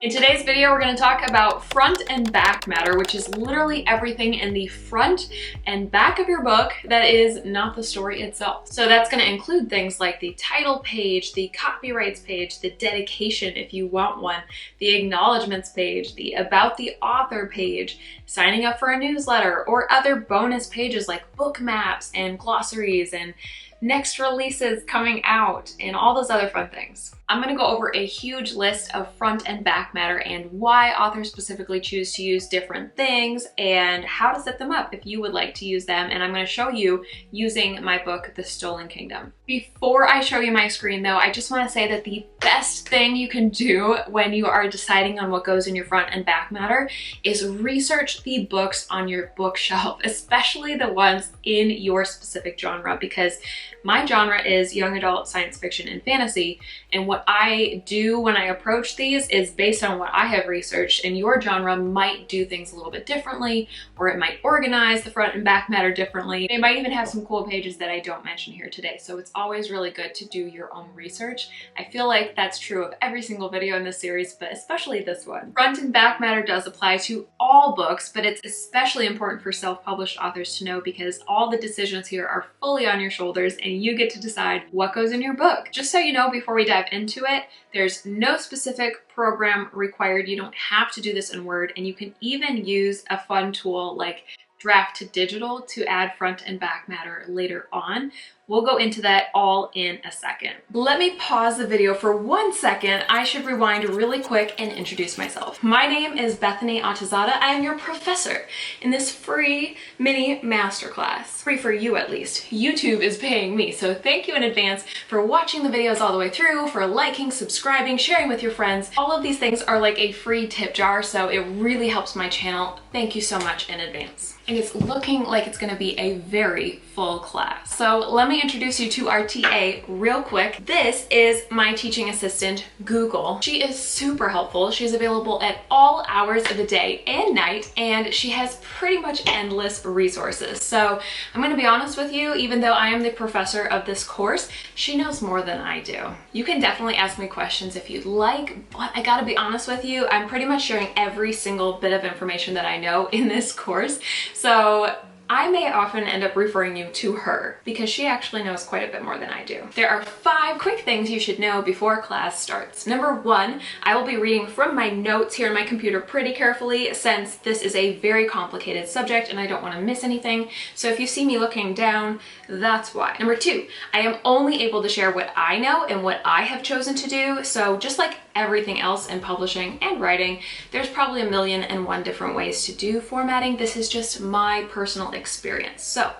In today's video, we're going to talk about front and back matter, which is literally everything in the front and back of your book that is not the story itself. So that's going to include things like the title page, the copyrights page, the dedication if you want one, the acknowledgments page, the about the author page, signing up for a newsletter, or other bonus pages like book maps and glossaries and next releases coming out and all those other fun things. I'm going to go over a huge list of front and back matter and why authors specifically choose to use different things and how to set them up if you would like to use them. And I'm going to show you using my book, The Stolen Kingdom. Before I show you my screen though, I just want to say that the best thing you can do when you are deciding on what goes in your front and back matter is research the books on your bookshelf, especially the ones in your specific genre, because my genre is young adult science fiction and fantasy, and what I do when I approach these is based on what I have researched, and your genre might do things a little bit differently, or it might organize the front and back matter differently. They might even have some cool pages that I don't mention here today, so it's always really good to do your own research. I feel like that's true of every single video in this series, but especially this one. Front and back matter does apply to all books, but it's especially important for self-published authors to know because all the decisions here are fully on your shoulders and you get to decide what goes in your book. Just so you know, before we dive into it, there's no specific program required. You don't have to do this in Word, and you can even use a fun tool like Draft to Digital to add front and back matter later on. We'll go into that all in a second. Let me pause the video for 1 second. I should rewind really quick and introduce myself. My name is Bethany Atazadeh. I am your professor in this free mini masterclass. Free for you at least. YouTube is paying me, so thank you in advance for watching the videos all the way through, for liking, subscribing, sharing with your friends. All of these things are like a free tip jar, so it really helps my channel. Thank you so much in advance. And it's looking like it's gonna be a very full class. So let me introduce you to our TA real quick. This is my teaching assistant, Google. She is super helpful. She's available at all hours of the day and night, and she has pretty much endless resources. So I'm gonna be honest with you, even though I am the professor of this course, she knows more than I do. You can definitely ask me questions if you'd like, but I gotta be honest with you, I'm pretty much sharing every single bit of information that I know in this course. So I may often end up referring you to her because she actually knows quite a bit more than I do. There are 5 quick things you should know before class starts. Number 1, I will be reading from my notes here on my computer pretty carefully since this is a very complicated subject and I don't want to miss anything. So if you see me looking down, that's why. Number 2, I am only able to share what I know and what I have chosen to do. So just like everything else in publishing and writing, there's probably 1,000,001 different ways to do formatting. This is just my personal experience. So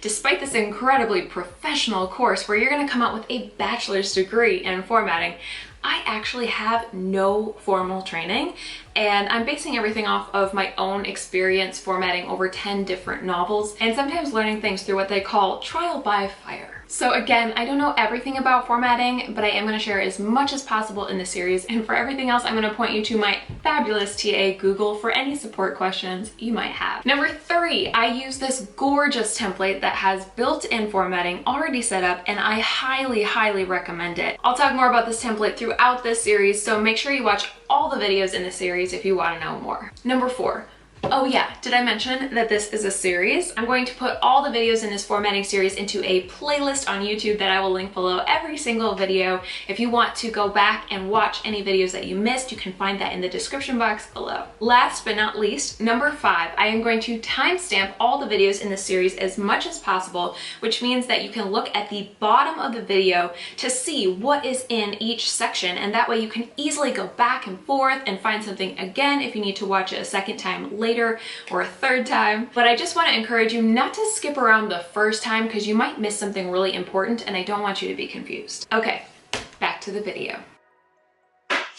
despite this incredibly professional course where you're going to come out with a bachelor's degree in formatting, I actually have no formal training, and I'm basing everything off of my own experience formatting over 10 different novels and sometimes learning things through what they call trial by fire. So again, I don't know everything about formatting, but I am going to share as much as possible in this series, and for everything else, I'm going to point you to my fabulous TA Google for any support questions you might have. Number 3, I use this gorgeous template that has built-in formatting already set up, and I highly, highly recommend it. I'll talk more about this template throughout this series, so make sure you watch all the videos in this series if you want to know more. Number 4. Oh yeah, did I mention that this is a series? I'm going to put all the videos in this formatting series into a playlist on YouTube that I will link below every single video. If you want to go back and watch any videos that you missed, you can find that in the description box below. Last but not least, number 5, I am going to timestamp all the videos in this series as much as possible, which means that you can look at the bottom of the video to see what is in each section, and that way you can easily go back and forth and find something again if you need to watch it a second time later or a third time. But I just want to encourage you not to skip around the first time because you might miss something really important and I don't want you to be confused. Okay, back to the video.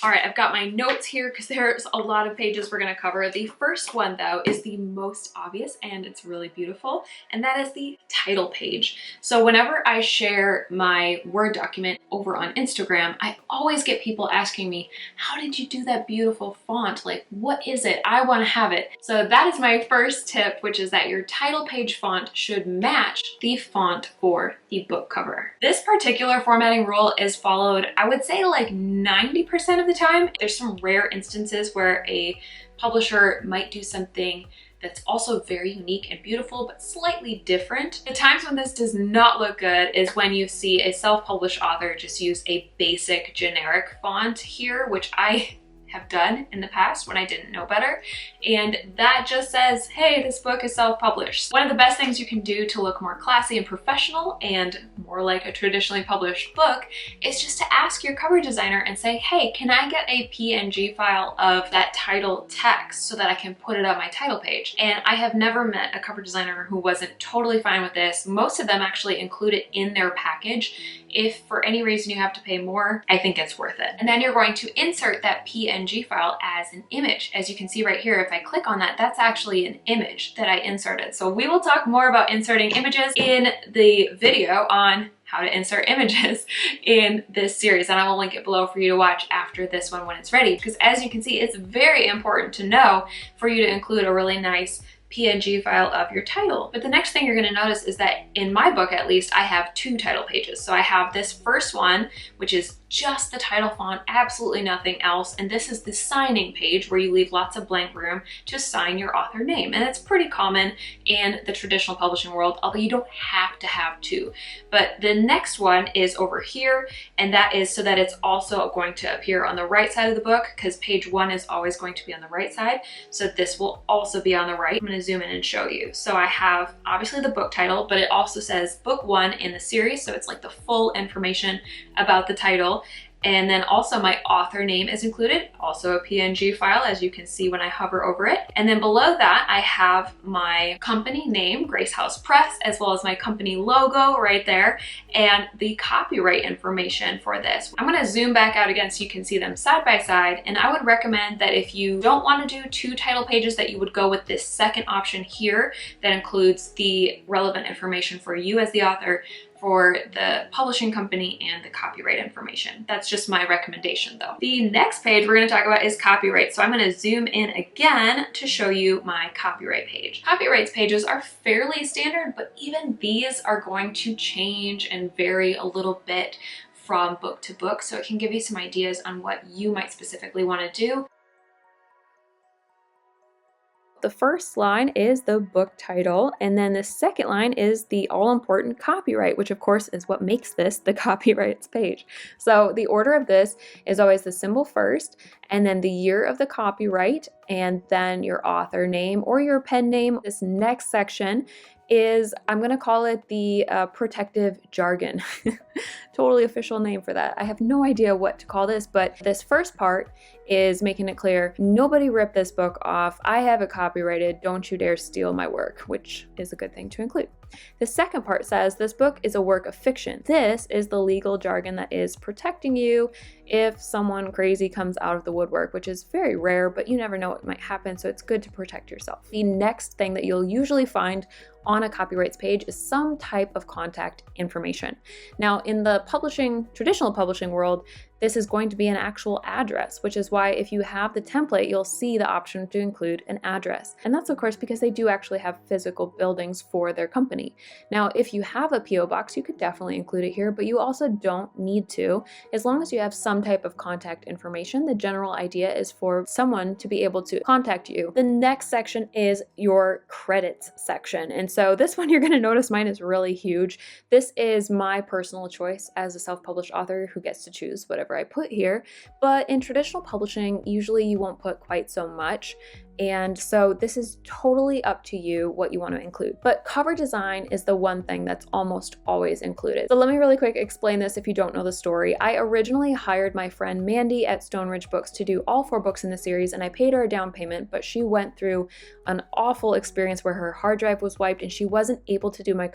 All right, I've got my notes here because there's a lot of pages we're going to cover. The first one, though, is the most obvious and it's really beautiful, and that is the title page. So whenever I share my Word document over on Instagram, I always get people asking me, how did you do that beautiful font? Like, what is it? I want to have it. So that is my first tip, which is that your title page font should match the font for the book cover. This particular formatting rule is followed, I would say, like 90% of the time. There's some rare instances where a publisher might do something that's also very unique and beautiful, but slightly different. The times when this does not look good is when you see a self-published author just use a basic generic font here, which I have done in the past when I didn't know better. And that just says, hey, this book is self-published. One of the best things you can do to look more classy and professional and more like a traditionally published book is just to ask your cover designer and say, hey, can I get a PNG file of that title text so that I can put it on my title page? And I have never met a cover designer who wasn't totally fine with this. Most of them actually include it in their package. If for any reason you have to pay more, I think it's worth it. And then you're going to insert that PNG file as an image. As you can see right here, if I click on that, that's actually an image that I inserted. So we will talk more about inserting images in the video on how to insert images in this series, and I will link it below for you to watch after this one when it's ready. Because as you can see, it's very important to know for you to include a really nice PNG file of your title. But the next thing you're going to notice is that in my book, at least, I have two title pages. So I have this first one, which is just the title font, absolutely nothing else. And this is the signing page where you leave lots of blank room to sign your author name. And it's pretty common in the traditional publishing world, although you don't have to have two. But the next one is over here, and that is so that it's also going to appear on the right side of the book, because page 1 is always going to be on the right side. So this will also be on the right. I'm going to zoom in and show you. So I have obviously the book title, but it also says book 1 in the series. So it's like the full information about the title. And then also my author name is included, also a PNG file, as you can see when I hover over it. And then below that, I have my company name, Grace House Press, as well as my company logo right there, and the copyright information for this. I'm gonna zoom back out again so you can see them side by side. And I would recommend that if you don't wanna do two title pages, that you would go with this second option here that includes the relevant information for you as the author, for the publishing company, and the copyright information. That's just my recommendation though. The next page we're going to talk about is copyright. So I'm going to zoom in again to show you my copyright page. Copyrights pages are fairly standard, but even these are going to change and vary a little bit from book to book. So it can give you some ideas on what you might specifically want to do. The first line is the book title, and then the second line is the all-important copyright, which of course is what makes this the copyrights page. So the order of this is always the symbol first, and then the year of the copyright, and then your author name or your pen name. This next section is, I'm going to call it the protective jargon. Totally official name for that. I have no idea what to call this, but this first part is making it clear, nobody ripped this book off. I have it copyrighted. Don't you dare steal my work, which is a good thing to include. The second part says this book is a work of fiction. This is the legal jargon that is protecting you if someone crazy comes out of the woodwork, which is very rare, but you never know what might happen, so it's good to protect yourself. The next thing that you'll usually find on a copyrights page is some type of contact information. Now, in the traditional publishing world, this is going to be an actual address, which is why if you have the template, you'll see the option to include an address. And that's of course because they do actually have physical buildings for their company. Now, if you have a PO box, you could definitely include it here, but you also don't need to. As long as you have some type of contact information, the general idea is for someone to be able to contact you. The next section is your credits section. And so this one, you're going to notice mine is really huge. This is my personal choice as a self-published author who gets to choose whatever I put here, but in traditional publishing, usually you won't put quite so much. And so this is totally up to you what you want to include. But cover design is the one thing that's almost always included. So let me really quick explain this if you don't know the story. I originally hired my friend Mandy at Stone Ridge Books to do all 4 books in the series, and I paid her a down payment, but she went through an awful experience where her hard drive was wiped and she wasn't able to do my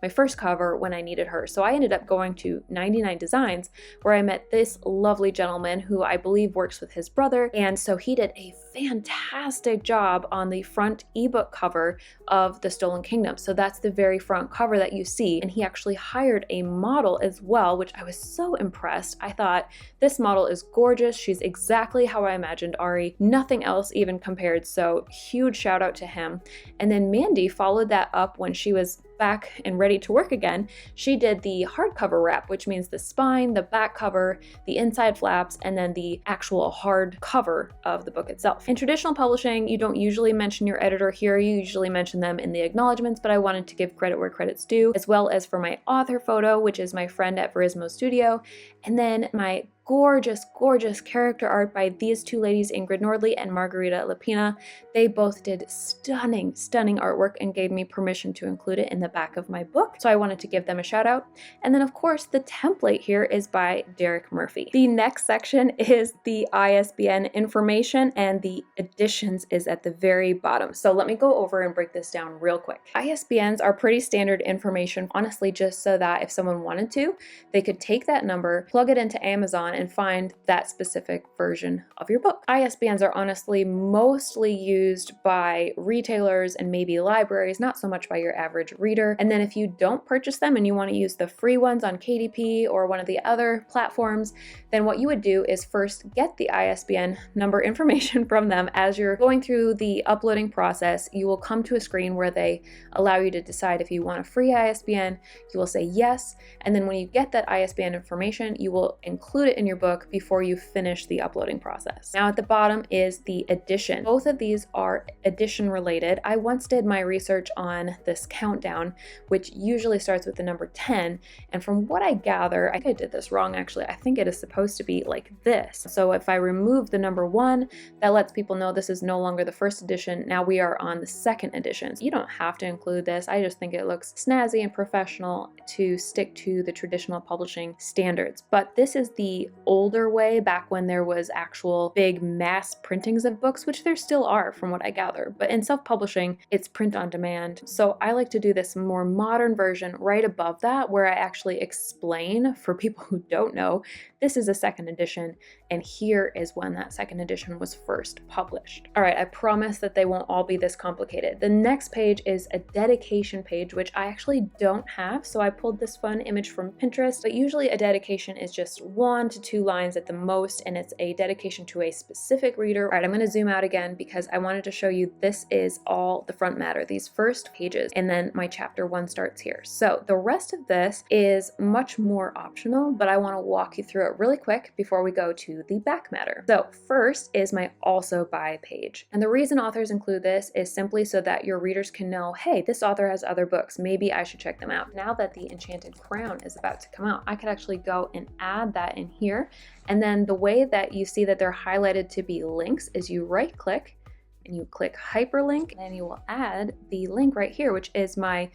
first cover when I needed her. So I ended up going to 99 Designs, where I met this lovely gentleman who I believe works with his brother. And so he did a fantastic job on the front ebook cover of The Stolen Kingdom. So that's the very front cover that you see. And he actually hired a model as well, which I was so impressed. I thought, this model is gorgeous. She's exactly how I imagined Ari. Nothing else even compared. So huge shout out to him. And then Mandy followed that up when she was back and ready to work again, she did the hardcover wrap, which means the spine, the back cover, the inside flaps, and then the actual hard cover of the book itself. In traditional publishing, you don't usually mention your editor here. You usually mention them in the acknowledgments, but I wanted to give credit where credit's due, as well as for my author photo, which is my friend at Verismo Studio, and then my gorgeous character art by these two ladies, Ingrid Nordley and Margarita Lapina. They both did stunning artwork and gave me permission to include it in the back of my book, so I wanted to give them a shout out. And then of course the template here is by Derek Murphy. The next section is the ISBN information, and the editions is at the very bottom. So let me go over and break this down real quick. ISBNs are pretty standard information, honestly, just so that if someone wanted to, they could take that number, plug it into Amazon, and find that specific version of your book. ISBNs are honestly mostly used by retailers and maybe libraries, not so much by your average reader. And then if you don't purchase them and you want to use the free ones on KDP or one of the other platforms, then what you would do is first get the ISBN number information from them. As you're going through the uploading process, you will come to a screen where they allow you to decide if you want a free ISBN. You will say yes, and then when you get that ISBN information, you will include it in your book before you finish the uploading process. Now at the bottom is the edition. Both of these are edition related. I once did my research on this countdown, which usually starts with the number 10, and from what I gather, I think I did this wrong actually. I think it is supposed to be like this. So if I remove the number 1, that lets people know this is no longer the first edition. Now we are on the second edition. So you don't have to include this. I just think it looks snazzy and professional to stick to the traditional publishing standards. But this is the older way, back when there was actual big mass printings of books, which there still are from what I gather. But in self-publishing, it's print on demand. So I like to do this more modern version right above that, where I actually explain for people who don't know, this is a second edition, and here is when that second edition was first published. All right, I promise that they won't all be this complicated. The next page is a dedication page, which I actually don't have, so I pulled this fun image from Pinterest, but usually a dedication is just 1 to 2 lines at the most, and it's a dedication to a specific reader. All right, I'm gonna zoom out again because I wanted to show you this is all the front matter, these first pages, and then my chapter 1 starts here. So the rest of this is much more optional, but I wanna walk you through it really quick before we go to the back matter. So first is my also by page. And the reason authors include this is simply so that your readers can know, hey, this author has other books, maybe I should check them out. Now that the Enchanted Crown is about to come out, I could actually go and add that in here. And then the way that you see that they're highlighted to be links is you right click and you click hyperlink, and then you will add the link right here, which is my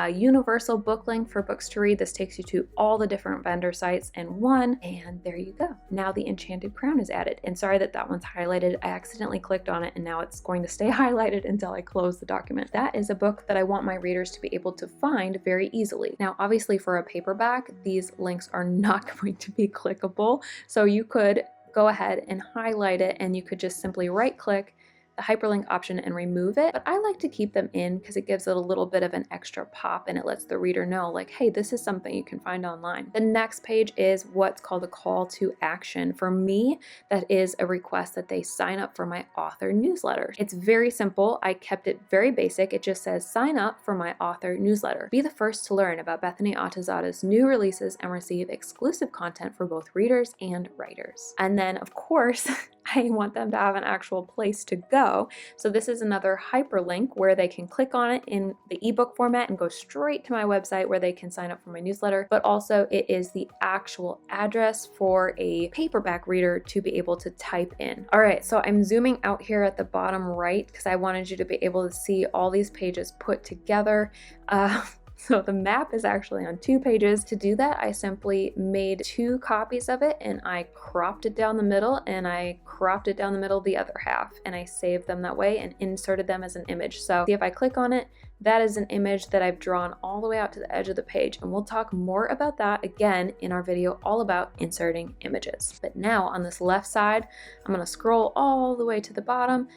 universal book link for books to read. This takes you to all the different vendor sites in one, and there you go. Now the Enchanted Crown is added. And sorry that that one's highlighted. I accidentally clicked on it and now it's going to stay highlighted until I close the document. That is a book that I want my readers to be able to find very easily. Now, obviously for a paperback, these links are not going to be clickable. So you could go ahead and highlight it, and you could just simply right click the hyperlink option and remove it, but I like to keep them in because it gives it a little bit of an extra pop, and it lets the reader know like, hey, this is something you can find online. The next page is what's called a call to action. For me, that is a request that they sign up for my author newsletter. It's very simple. I kept it very basic. It just says sign up for my author newsletter. Be the first to learn about Bethany Atazadeh's new releases and receive exclusive content for both readers and writers. And then of course, I want them to have an actual place to go. So this is another hyperlink where they can click on it in the ebook format and go straight to my website where they can sign up for my newsletter, but also it is the actual address for a paperback reader to be able to type in. All right, so I'm zooming out here at the bottom right because I wanted you to be able to see all these pages put together. So the map is actually on 2 pages. To do that, I simply made 2 copies of it and I cropped it down the middle, and I cropped it down the middle the other half, and I saved them that way and inserted them as an image. So see, if I click on it, that is an image that I've drawn all the way out to the edge of the page, and we'll talk more about that again in our video all about inserting images. But now on this left side, I'm gonna scroll all the way to the bottom,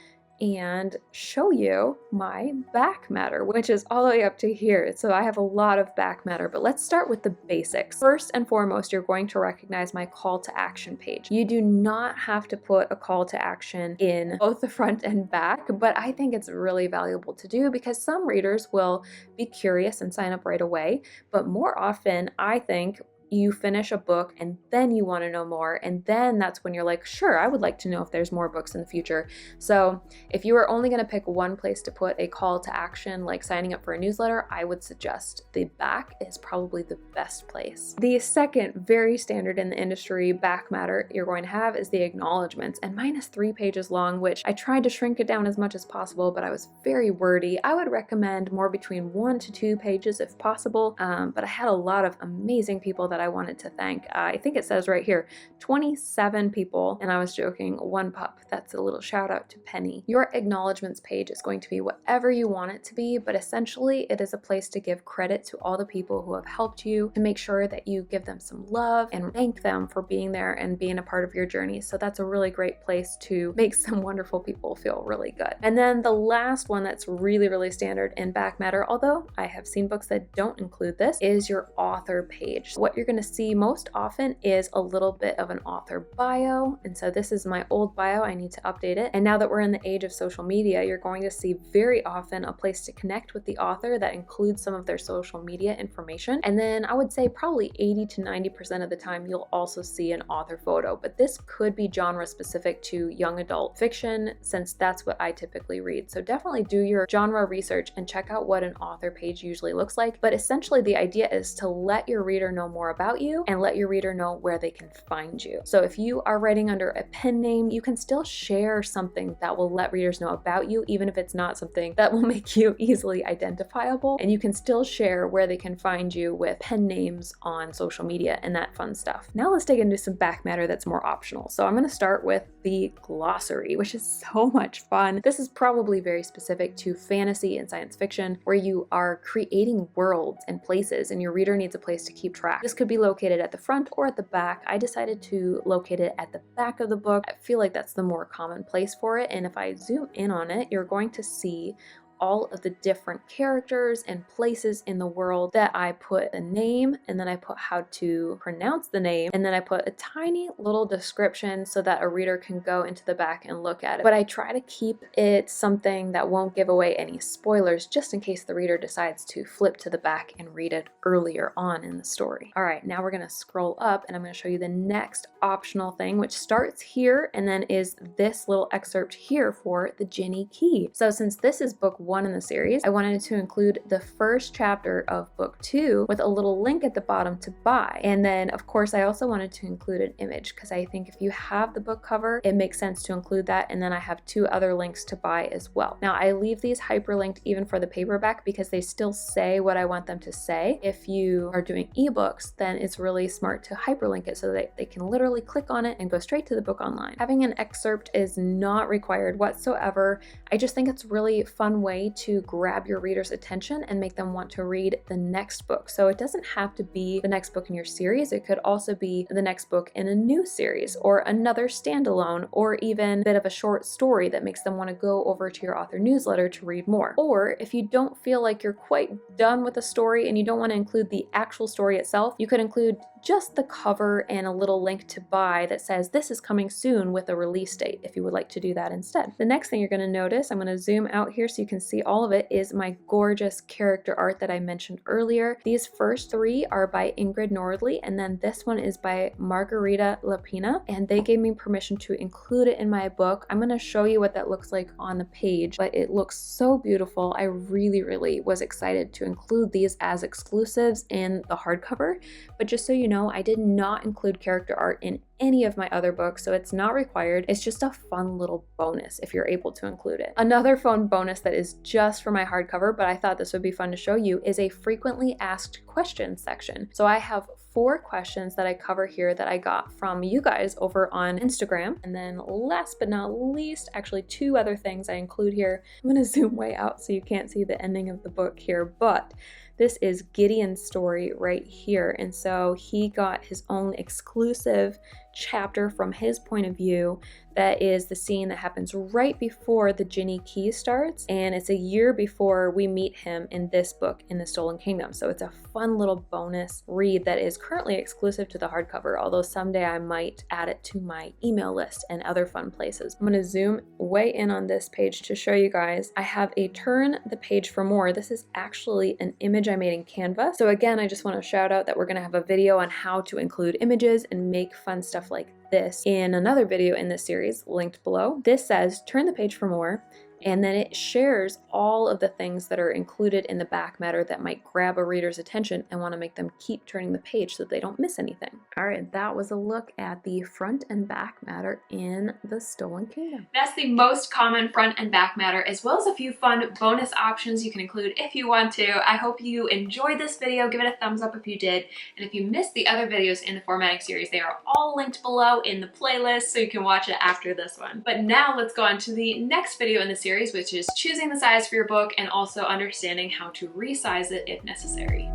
and show you my back matter, which is all the way up to here. So I have a lot of back matter, but let's start with the basics. First and foremost, you're going to recognize my call to action page. You do not have to put a call to action in both the front and back, but I think it's really valuable to do because some readers will be curious and sign up right away. But more often, I think you finish a book and then you want to know more, and then that's when you're like, sure, I would like to know if there's more books in the future. So if you are only going to pick one place to put a call to action, like signing up for a newsletter, I would suggest the back is probably the best place. The second very standard in the industry back matter you're going to have is the acknowledgments, and mine is 3 pages long, which I tried to shrink it down as much as possible, but I was very wordy. I would recommend more between 1 to 2 pages if possible, but I had a lot of amazing people that I wanted to thank. I think it says right here, 27 people, and I was joking, 1 pup. That's a little shout out to Penny. Your acknowledgments page is going to be whatever you want it to be, but essentially it is a place to give credit to all the people who have helped you, to make sure that you give them some love and thank them for being there and being a part of your journey. So that's a really great place to make some wonderful people feel really good. And then the last one that's really, really standard in back matter, although I have seen books that don't include this, is your author page. What you're going to see most often is a little bit of an author bio. And so this is my old bio. I need to update it. And now that we're in the age of social media, you're going to see very often a place to connect with the author that includes some of their social media information. And then I would say probably 80 to 90% of the time, you'll also see an author photo, but this could be genre specific to young adult fiction, since that's what I typically read. So definitely do your genre research and check out what an author page usually looks like. But essentially the idea is to let your reader know more about you and let your reader know where they can find you. So if you are writing under a pen name, you can still share something that will let readers know about you, even if it's not something that will make you easily identifiable. And you can still share where they can find you with pen names on social media and that fun stuff. Now let's dig into some back matter that's more optional. So I'm going to start with the glossary, which is so much fun. This is probably very specific to fantasy and science fiction, where you are creating worlds and places and your reader needs a place to keep track. This could be located at the front or at the back. I decided to locate it at the back of the book. I feel like that's the more common place for it. And if I zoom in on it, you're going to see all of the different characters and places in the world that I put a name, and then I put how to pronounce the name, and then I put a tiny little description so that a reader can go into the back and look at it. But I try to keep it something that won't give away any spoilers, just in case the reader decides to flip to the back and read it earlier on in the story. All right, now we're going to scroll up and I'm going to show you the next optional thing, which starts here and then is this little excerpt here for the Ginny Key. So since this is book 1 in the series, I wanted to include the first chapter of book 2 with a little link at the bottom to buy. And then of course I also wanted to include an image, because I think if you have the book cover, it makes sense to include that. And then I have 2 other links to buy as well. Now I leave these hyperlinked even for the paperback because they still say what I want them to say. If you are doing ebooks, then it's really smart to hyperlink it so that they can literally click on it and go straight to the book online. Having an excerpt is not required whatsoever. I just think it's a really fun way to grab your reader's attention and make them want to read the next book. So it doesn't have to be the next book in your series. It could also be the next book in a new series or another standalone, or even a bit of a short story that makes them want to go over to your author newsletter to read more. Or if you don't feel like you're quite done with a story and you don't want to include the actual story itself, you could include just the cover and a little link to buy that says this is coming soon with a release date, if you would like to do that instead. The next thing you're going to notice, I'm going to zoom out here so you can see all of it, is my gorgeous character art that I mentioned earlier. These first 3 are by Ingrid Nordley, and then this one is by Margarita Lapina, and they gave me permission to include it in my book. I'm going to show you what that looks like on the page, but it looks so beautiful. I really was excited to include these as exclusives in the hardcover, but just so you know, I did not include character art in any of my other books, so it's not required. It's just a fun little bonus if you're able to include it. Another fun bonus that is just for my hardcover, but I thought this would be fun to show you, is a frequently asked questions section. So I have 4 questions that I cover here that I got from you guys over on Instagram. And then last but not least, actually 2 other things I include here. I'm going to zoom way out so you can't see the ending of the book here, but this is Gideon's story right here. And so he got his own exclusive chapter from his point of view. That is the scene that happens right before the Ginny Key starts, and it's a year before we meet him in this book, in the Stolen Kingdom. So it's a fun little bonus read that is currently exclusive to the hardcover, although someday I might add it to my email list and other fun places. I'm going to zoom way in on this page to show you guys. I have a turn the page for more. This is actually an image I made in Canva. So again, I just want to shout out that we're going to have a video on how to include images and make fun stuff like this in another video in this series, linked below. This says turn the page for more, and then it shares all of the things that are included in the back matter that might grab a reader's attention and want to make them keep turning the page so that they don't miss anything. All right, that was a look at the front and back matter in the Stolen Kingdom. That's the most common front and back matter, as well as a few fun bonus options you can include if you want to. I hope you enjoyed this video. Give it a thumbs up if you did. And if you missed the other videos in the formatting series, they are all linked below in the playlist so you can watch it after this one. But now let's go on to the next video in the series, which is choosing the size for your book and also understanding how to resize it if necessary.